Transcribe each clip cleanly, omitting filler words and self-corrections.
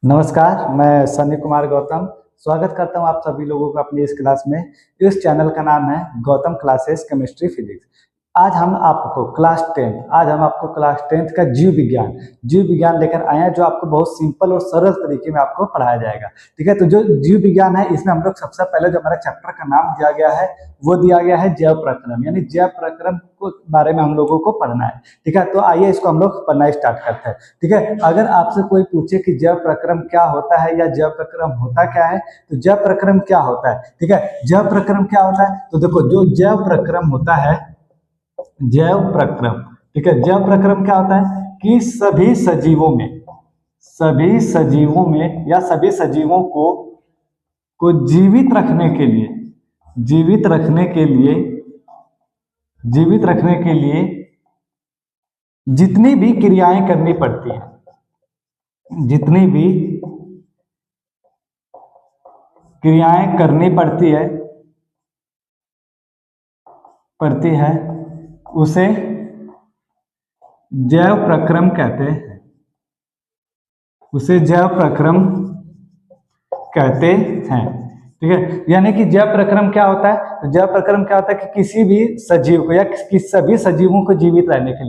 नमस्कार, मैं सनी कुमार गौतम स्वागत करता हूं आप सभी लोगों का अपनी इस क्लास में। इस चैनल का नाम है गौतम क्लासेस केमिस्ट्री फिजिक्स। आज हम आपको क्लास 10th का जीव विज्ञान लेकर आए हैं, जो आपको बहुत सिंपल और सरल तरीके में आपको पढ़ाया जाएगा। ठीक है, तो जो जीव विज्ञान है, इसमें हम लोग सबसे पहले जो हमारा चैप्टर का नाम दिया गया है वो दिया गया है जैव प्रक्रम, यानी जैव प्रक्रम को बारे में हम लोगों को पढ़ना है। ठीक है, तो आइए इसको हम लोग पढ़ना स्टार्ट करते हैं। ठीक है, अगर आपसे कोई पूछे कि जैव प्रक्रम क्या होता है या जैव प्रक्रम होता क्या है, तो जैव प्रक्रम क्या होता है। ठीक है, जैव प्रक्रम क्या होता है, तो देखो जो जैव प्रक्रम होता है, जैव प्रक्रम, ठीक है, जैव प्रक्रम क्या होता है कि सभी सजीवों को जीवित रखने के लिए जितनी भी क्रियाएं करनी पड़ती हैं, उसे जैव प्रक्रम कहते हैं। ठीक है, यानी कि जैव प्रक्रम क्या होता है, तो जैव प्रक्रम क्या होता है कि किसी भी सजीव को या सभी सजीवों को जीवित रहने के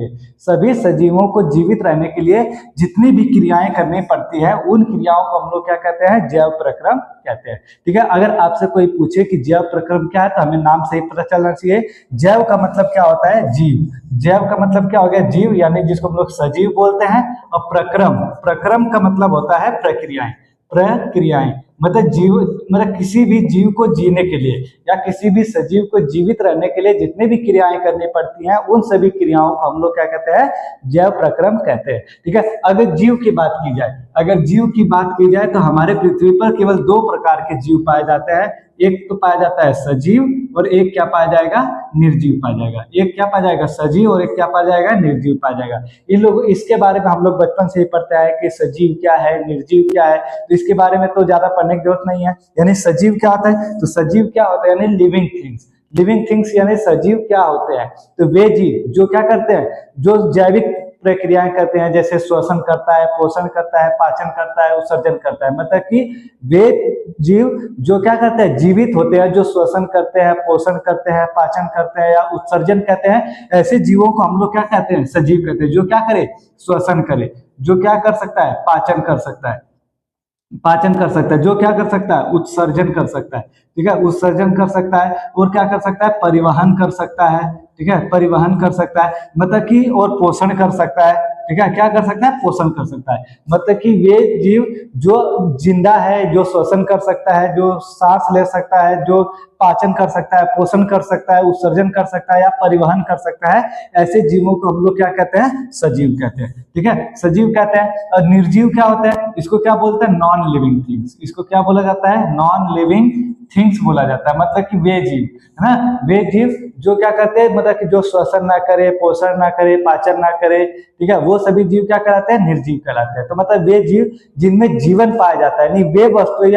लिए जितनी भी क्रियाएं करनी पड़ती है, उन क्रियाओं को हम लोग क्या कहते हैं, जैव प्रक्रम कहते हैं। ठीक है, अगर आपसे कोई पूछे कि जैव प्रक्रम क्या है, तो हमें नाम से ही पता चलना चाहिए। जैव का मतलब क्या होता है, जीव। जैव का मतलब क्या हो गया, जीव, यानी जिसको हम लोग सजीव बोलते हैं। और प्रक्रम का मतलब होता है प्रक्रियाएं, मतलब किसी भी जीव को जीने के लिए या किसी भी सजीव को जीवित रहने के लिए जितनी भी क्रियाएं करनी पड़ती हैं, उन सभी क्रियाओं को हम लोग क्या कहते हैं, जैव प्रक्रम कहते हैं। ठीक है, अगर जीव की बात की जाए तो हमारे पृथ्वी पर केवल दो प्रकार के जीव पाए जाते हैं। एक तो पाया जाता है सजीव और एक क्या पाया जाएगा, निर्जीव पाया जाएगा। एक क्या पाया जाएगा, सजीव, और एक क्या पाया जाएगा, निर्जीव पाया जाएगा। इन लोग इसके बारे में हम लोग बचपन से ही पढ़ते हैं कि सजीव क्या है, निर्जीव क्या है, तो इसके बारे में तो ज्यादा पढ़ने की जरूरत नहीं है। यानी सजीव क्या होता है, तो सजीव क्या होता है, यानी लिविंग थिंग्स यानी सजीव क्या होते हैं, तो वे जीव जो क्या करते हैं, जो जैविक प्रक्रियाएं करते हैं, जैसे श्वसन करता है, पोषण करता है, पाचन करता है, उत्सर्जन करता है। मतलब कि वे जीव जो क्या करते हैं, जीवित होते हैं, जो श्वसन करते हैं, पोषण करते हैं, पाचन करते हैं या उत्सर्जन करते हैं, ऐसे जीवों को हम लोग क्या कहते हैं, सजीव कहते हैं। जो क्या करे, श्वसन करे, जो क्या कर सकता है, पाचन कर सकता है, जो क्या कर सकता है, उत्सर्जन कर सकता है। ठीक है, उत्सर्जन कर सकता है, और क्या कर सकता है, परिवहन कर सकता है। ठीक है, परिवहन कर सकता है, मतलब कि और पोषण कर सकता है। ठीक है, क्या कर सकता है, पोषण कर सकता है। मतलब कि वे जीव जो जिंदा है, जो श्वसन कर सकता है, जो सांस ले सकता है, जो पाचन कर सकता है, पोषण कर सकता है, उत्सर्जन कर सकता है या परिवहन कर सकता है, ऐसे जीवों को हम लोग क्या कहते हैं, सजीव कहते हैं। ठीक है, सजीव कहते हैं। और निर्जीव क्या होता है, इसको क्या बोलते हैं, नॉन लिविंग थिंग्स। इसको क्या बोला जाता है, नॉन लिविंग थिंग्स बोला जाता है। मतलब कि वे जीव है ना, वे जीव जो क्या करते हैं, मतलब कि जो श्वसन ना करे, पोषण ना करे, पाचन ना करे, ठीक है, वो सभी जीव क्या कहलाते हैं, निर्जीव कहलाते हैं। तो मतलब वे जीव जिनमें जीवन पाया जाता है, नहीं वे वस्तुएं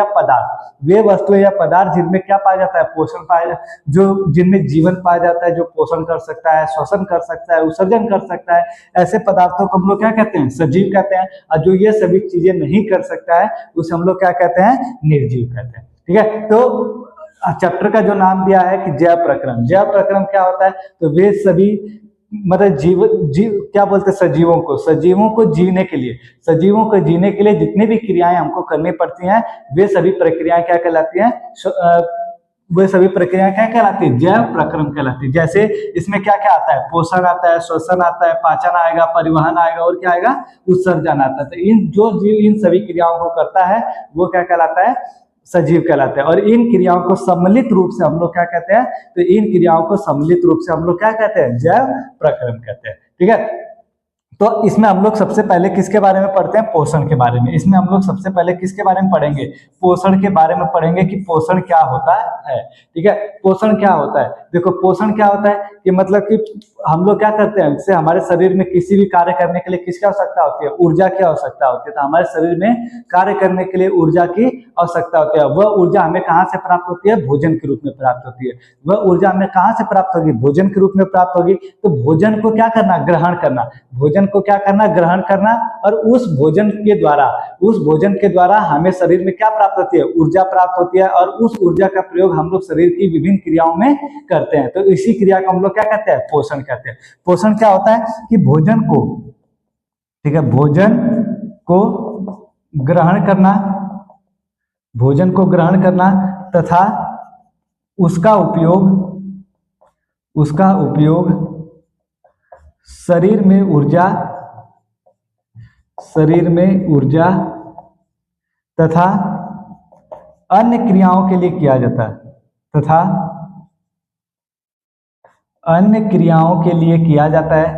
या पदार्थ जिनमें क्या पाया जाता है, पोषण पाया जाता है, जो जिनमें जीवन पाया जाता है, जो पोषण कर सकता है, श्वसन कर सकता है, उत्सर्जन कर सकता है, ऐसे पदार्थों को हम लोग क्या कहते हैं, सजीव कहते हैं। और जो ये सभी चीजें नहीं कर सकता है, उसे हम लोग क्या कहते हैं, निर्जीव कहते हैं। ठीक है, तो चैप्टर का जो नाम दिया है कि जैव प्रक्रम क्या होता है, तो वे सभी मतलब जीव क्या बोलते हैं, सजीवों को जीने के लिए जितनी भी क्रियाएं हमको करनी पड़ती हैं, वे सभी प्रक्रियाएं क्या कहलाती हैं, जैव प्रक्रम कहलाती है। जैसे इसमें क्या क्या आता है, पोषण आता है, श्वसन आता है, पाचन आएगा, परिवहन आएगा, और क्या आएगा, उत्सर्जन आता है। तो जो जीव इन सभी क्रियाओं को करता है, वो क्या कहलाता है, सजीव कहलाते हैं। और इन क्रियाओं को सम्मिलित रूप से हम लोग क्या कहते हैं, तो इन क्रियाओं को सम्मिलित रूप से हम लोग क्या कहते हैं, जैव प्रक्रम कहते हैं। ठीक है, तो इसमें हम लोग सबसे पहले किसके बारे में पढ़ते हैं, पोषण के बारे में। इसमें हम लोग सबसे पहले किसके बारे में पढ़ेंगे, पोषण के बारे में पढ़ेंगे कि पोषण क्या होता है। ठीक है, पोषण क्या होता है, देखो पोषण क्या होता है कि मतलब कि हम लोग क्या करते हैं, जैसे हमारे शरीर में किसी भी कार्य करने के लिए किसकी आवश्यकता होती है, ऊर्जा की आवश्यकता होती है। तो हमारे शरीर में कार्य करने के लिए ऊर्जा की आवश्यकता होती है। वह ऊर्जा हमें कहाँ से प्राप्त होती है, भोजन के रूप में प्राप्त होती है। वह ऊर्जा हमें कहाँ से प्राप्त होगी, भोजन के रूप में प्राप्त होगी। तो भोजन को क्या करना, ग्रहण करना, भोजन को क्या करना, ग्रहण करना, और उस भोजन के द्वारा उस भोजन के द्वारा हमें शरीर में क्या प्राप्त होती है, ऊर्जा प्राप्त होती है, और उस ऊर्जा का प्रयोग हम लोग शरीर की विभिन्न क्रियाओं में करते हैं। तो इसी क्रिया को हम लोग क्या कहते हैं, पोषण कहते हैं। पोषण क्या होता है कि भोजन को, ठीक है, भोजन को ग्रहण करना, भोजन को ग्रहण करना तथा उसका उपयोग शरीर में ऊर्जा तथा अन्य क्रियाओं के लिए किया जाता है, तथा अन्य क्रियाओं के लिए किया जाता है,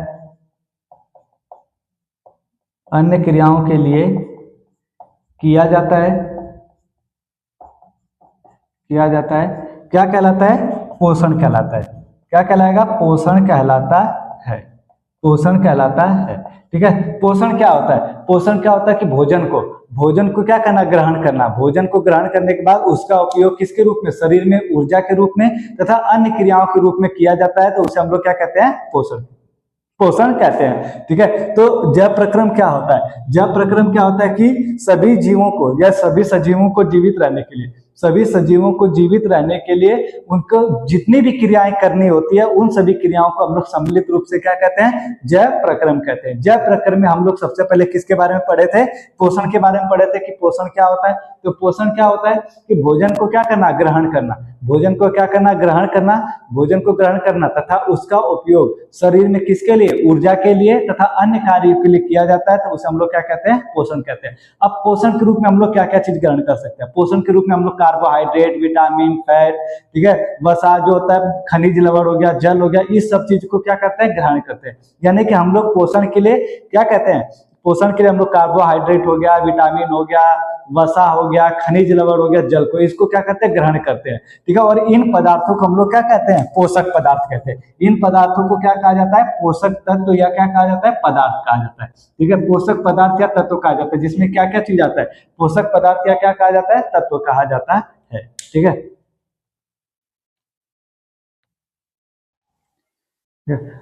अन्य क्रियाओं के लिए किया जाता है, क्या कहलाता है, पोषण कहलाता है। क्या कहलाएगा, पोषण कहलाता है, पोषण कहलाता है। ठीक है, पोषण क्या होता है, पोषण क्या होता है कि भोजन को क्या करना, ग्रहण करना। भोजन को ग्रहण करने के बाद उसका उपयोग किसके रूप में, शरीर में ऊर्जा के रूप में तथा अन्य क्रियाओं के रूप में किया जाता है, तो उसे हम लोग क्या कहते हैं, पोषण कहते हैं। ठीक है, तो जैव प्रक्रम क्या होता है, जैव प्रक्रम क्या होता है कि सभी जीवों को या सभी सजीवों को जीवित रहने के लिए, सभी सजीवों को जीवित रहने के लिए उनको जितनी भी क्रियाएं करनी होती है, उन सभी क्रियाओं को हम लोग सम्मिलित रूप से क्या कहते हैं, जैव प्रक्रम कहते हैं। जैव प्रक्रम में हम लोग सबसे पहले किसके बारे में पढ़े थे, पोषण के बारे में पढ़े थे कि पोषण क्या होता है। तो पोषण क्या होता है कि भोजन को क्या करना, ग्रहण करना, भोजन को क्या करना, ग्रहण करना, भोजन को ग्रहण करना तथा उसका उपयोग शरीर में किसके लिए, ऊर्जा के लिए तथा अन्य कार्यों के लिए किया जाता है, तो उसे हम लोग क्या कहते हैं, पोषण कहते हैं। अब पोषण के रूप में हम लोग क्या क्या चीज ग्रहण कर सकते हैं, पोषण के रूप में हम लोग कार्बोहाइड्रेट, विटामिन, फैट, ठीक है, वसा जो होता है, खनिज लवण हो गया, जल हो गया, इस सब चीज को क्या करते हैं, ग्रहण करते हैं। यानी कि हम लोग पोषण के लिए क्या कहते हैं, पोषण के लिए हम लोग कार्बोहाइड्रेट हो गया, विटामिन हो गया, वसा हो गया, खनिज लवण हो गया, जल को, इसको क्या करते हैं, ग्रहण करते हैं। ठीक है, और इन पदार्थों को हम लोग क्या कहते हैं, पोषक पदार्थ कहते हैं। इन पदार्थों को क्या कहा जाता है, पोषक तत्व या क्या कहा जाता है, पदार्थ कहा जाता है। ठीक है, पोषक पदार्थ या तत्व कहा जाता है, जिसमें क्या क्या चीज आता है, पोषक पदार्थ या क्या कहा जाता है, तत्व कहा जाता है। ठीक है,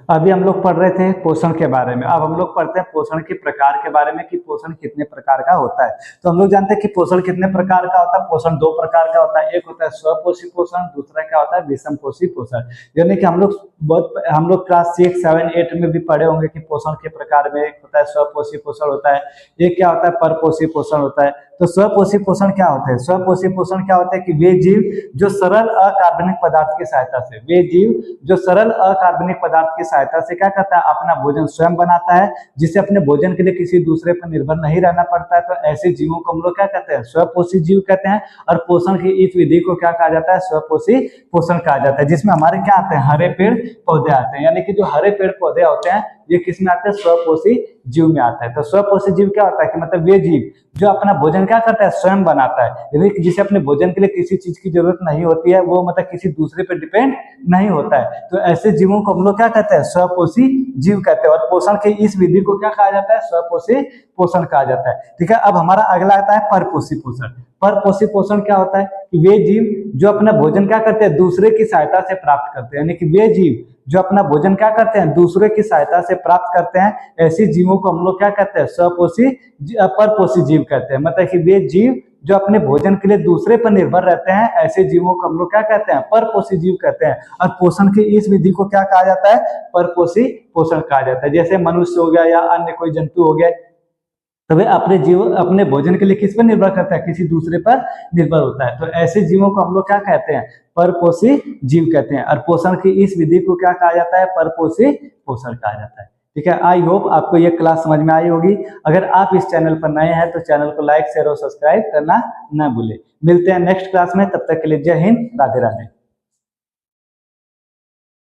अभी हम लोग पढ़ रहे थे पोषण के बारे में, अब हम लोग पढ़ते हैं पोषण के प्रकार के बारे में कि पोषण कितने प्रकार का होता है। तो हम लोग जानते हैं कि पोषण कितने प्रकार का होता है। पोषण दो प्रकार का होता है, एक होता है स्वपोषी पोषण, दूसरा क्या होता है, विषम पोषी पोषण। यानी कि हम लोग क्लास 6, 7, 8 में भी पढ़े होंगे कि पोषण के प्रकार में एक होता है स्वपोषी पोषण होता है, एक क्या होता है, परपोषी पोषण होता है। तो स्वपोषी पोषण क्या होता है, स्वपोषी पोषण क्या होता है कि वे जीव जो सरल अकार्बनिक पदार्थ की सहायता से, वे जीव जो सरल अकार्बनिक पदार्थ की सहायता से क्या करता है, अपना भोजन स्वयं बनाता है, जिससे अपने भोजन के लिए किसी दूसरे पर निर्भर नहीं रहना पड़ता है। तो ऐसे जीवों को हम लोग क्या कहते हैं, स्वपोषी जीव कहते हैं। और पोषण की इस विधि को क्या कहा जाता है, स्वपोषी पोषण कहा जाता है, जिसमें हमारे क्या आते हैं, हरे पेड़ पौधे आते हैं। यानी कि जो हरे पेड़ पौधे होते हैं ये किस में आते हैं, स्वपोषी जीव में आता है। तो स्वपोषी जीव क्या होता है कि मतलब वे जीव जो अपना भोजन क्या करता है, स्वयं बनाता है, यानी जिसे अपने भोजन के लिए किसी चीज की जरूरत नहीं होती है, वो मतलब किसी दूसरे पर डिपेंड नहीं होता है। तो ऐसे जीवों को हम लोग क्या कहते हैं, स्वपोषी जीव कहते हैं। और पोषण की इस विधि को क्या कहा जाता है, स्वपोषी पोषण कहा जाता है। ठीक है, अब हमारा अगला आता है परपोषी पोषण। परपोषी पोषण क्या होता है कि वे जीव जो अपना भोजन क्या करते हैं, दूसरे की सहायता से प्राप्त करते हैं। यानी कि वे जीव जो अपना भोजन क्या करते हैं, दूसरे की सहायता से प्राप्त करते हैं, ऐसे जीवों को हम लोग क्या कहते हैं, स्वपोषी परपोषी जीव कहते हैं। मतलब कि वे जीव जो अपने भोजन के लिए दूसरे पर निर्भर रहते हैं, ऐसे जीवों को हम लोग क्या कहते हैं, परपोषी जीव कहते हैं। और पोषण की इस विधि को क्या कहा जाता है, परपोषी पोषण कहा जाता है। जैसे मनुष्य हो गया या अन्य कोई जंतु हो गए, तो वे अपने भोजन के लिए किस पर निर्भर करता है, किसी दूसरे पर निर्भर होता है। तो ऐसे जीवों को हम लोग क्या कहते हैं, परपोषी जीव कहते हैं। और पोषण की इस विधि को क्या कहा जाता है, परपोषी पोषण कहा जाता है। ठीक है, आई होप आपको ये क्लास समझ में आई होगी। अगर आप इस चैनल पर नए हैं तो चैनल को लाइक, शेयर और सब्सक्राइब करना न भूलें। मिलते हैं नेक्स्ट क्लास में, तब तक के लिए जय हिंद, राधे राधे।